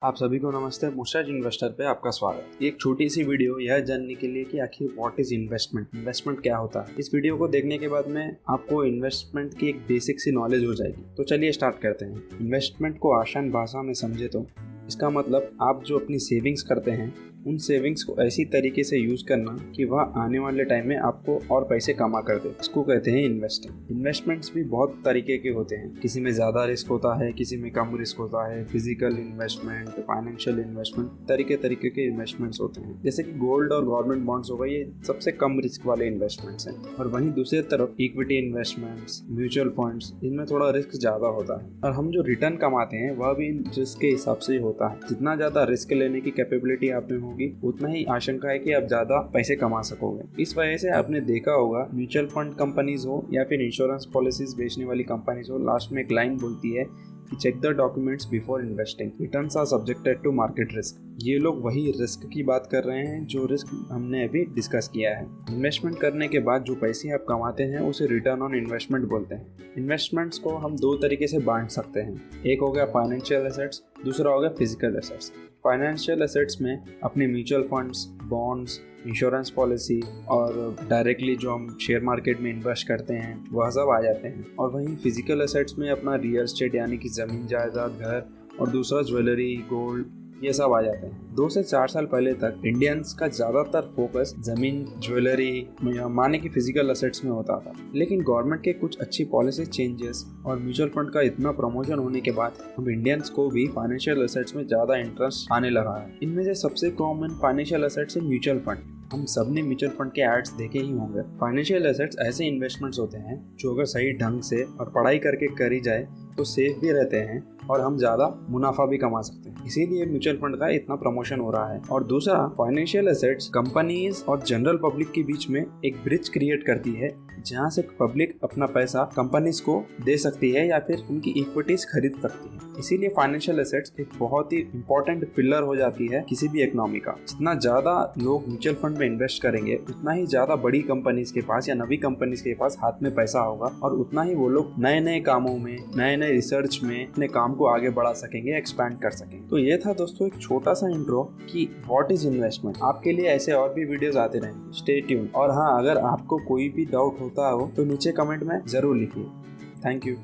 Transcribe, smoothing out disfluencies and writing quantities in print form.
आप सभी को नमस्ते। मुस्टैच इन्वेस्टर पे आपका स्वागत। एक छोटी सी वीडियो यह जानने के लिए कि आखिर व्हाट इज इन्वेस्टमेंट क्या होता है। इस वीडियो को देखने के बाद में आपको इन्वेस्टमेंट की एक बेसिक सी नॉलेज हो जाएगी। तो चलिए स्टार्ट करते हैं। इन्वेस्टमेंट को आसान भाषा में समझे तो इसका मतलब आप जो अपनी सेविंग्स करते हैं उन सेविंग्स को ऐसी तरीके से यूज करना कि वह आने वाले टाइम में आपको और पैसे कमा कर दे। इसको कहते हैं इन्वेस्टिंग। इन्वेस्टमेंट्स भी बहुत तरीके के होते हैं। किसी में ज्यादा रिस्क होता है, किसी में कम रिस्क होता है। फिजिकल इन्वेस्टमेंट, फाइनेंशियल इन्वेस्टमेंट, तरीके तरीके के इन्वेस्टमेंट्स होते हैं। जैसे कि गोल्ड और गवर्नमेंट बॉन्ड्स हो गए, ये सबसे कम रिस्क वाले इन्वेस्टमेंट्स हैं। और वहीं दूसरी तरफ इक्विटी इन्वेस्टमेंट्स, म्यूचुअल फंड्स, इनमें थोड़ा रिस्क ज्यादा होता है और हम जो रिटर्न कमाते हैं वह भी रिस्क के हिसाब से ही होता है। जितना ज्यादा रिस्क लेने की कैपेबिलिटी आप में होगी उतना ही आशंका है कि आप ज्यादा पैसे कमा सकोगे। इस वजह से आपने देखा होगा म्यूचुअल फंड कंपनीज हो या फिर इंश्योरेंस पॉलिसीज बेचने वाली कंपनीज हो, लास्ट में एक लाइन बोलती है कि check the documents before investing, returns are subjected to market risk. ये लोग वही रिस्क की बात कर रहे हैं जो रिस्क हमने अभी डिस्कस किया है। इन्वेस्टमेंट करने के बाद जो पैसे आप कमाते हैं उसे रिटर्न ऑन इन्वेस्टमेंट बोलते हैं। इन्वेस्टमेंट्स को हम दो तरीके से बांट सकते हैं। एक हो गया फाइनेंशियल एसेट्स, दूसरा हो गया फिजिकल एसेट्स। फाइनेंशियल एसेट्स में अपने mutual funds, bonds, insurance policy और डायरेक्टली जो हम शेयर मार्केट में इन्वेस्ट करते हैं वह सब आ जाते हैं। और वहीं फिजिकल एसेट्स में अपना रियल एस्टेट यानी कि ज़मीन जायदाद, घर, और दूसरा ज्वेलरी, गोल्ड, ये सब आ जाते हैं। 2 से 4 साल पहले तक इंडियंस का ज़्यादातर फोकस ज़मीन, ज्वेलरी माने कि फिजिकल एसेट्स में होता था। लेकिन गवर्नमेंट के कुछ अच्छी पॉलिसी चेंजेस और म्यूचुअल फंड का इतना प्रमोशन होने के बाद हम इंडियंस को भी फाइनेंशियल एसेट्स में ज़्यादा इंटरेस्ट आने लगा है। इनमें से सबसे कॉमन फाइनेंशियल एसेट्स है म्यूचुअल फंड। हम सब ने म्यूचुअल फंड के एड्स देखे ही होंगे। फाइनेंशियल एसेट्स ऐसे इन्वेस्टमेंट्स होते हैं जो अगर सही ढंग से और पढ़ाई करके करी जाए तो सेफ भी रहते हैं और हम ज़्यादा मुनाफा भी कमा सकते हैं। इसीलिए म्यूचुअल फंड का इतना प्रमोशन हो रहा है। और दूसरा, फाइनेंशियल एसेट्स कंपनीज और जनरल पब्लिक के बीच में एक ब्रिज क्रिएट करती है जहाँ से पब्लिक अपना पैसा कंपनीज को दे सकती है या फिर उनकी इक्विटीज खरीद सकती है। इसीलिए फाइनेंशियल एसेट्स एक बहुत ही इंपॉर्टेंट पिलर हो जाती है किसी भी इकोनॉमी का। जितना ज्यादा लोग म्यूचुअल फंड में इन्वेस्ट करेंगे उतना ही ज्यादा बड़ी कंपनीज के पास या नवी कंपनीज के पास हाथ में पैसा होगा और उतना ही वो लोग नए नए कामों में, नए नए रिसर्च में अपने काम को आगे बढ़ा सकेंगे, एक्सपैंड कर सकेंगे। तो ये था दोस्तों एक छोटा सा इंट्रो कि व्हाट इज इन्वेस्टमेंट। आपके लिए ऐसे और भी वीडियोस आते रहेंगे, स्टे ट्यून। और हाँ, अगर आपको कोई भी डाउट होता हो तो नीचे कमेंट में जरूर लिखिए। Thank you.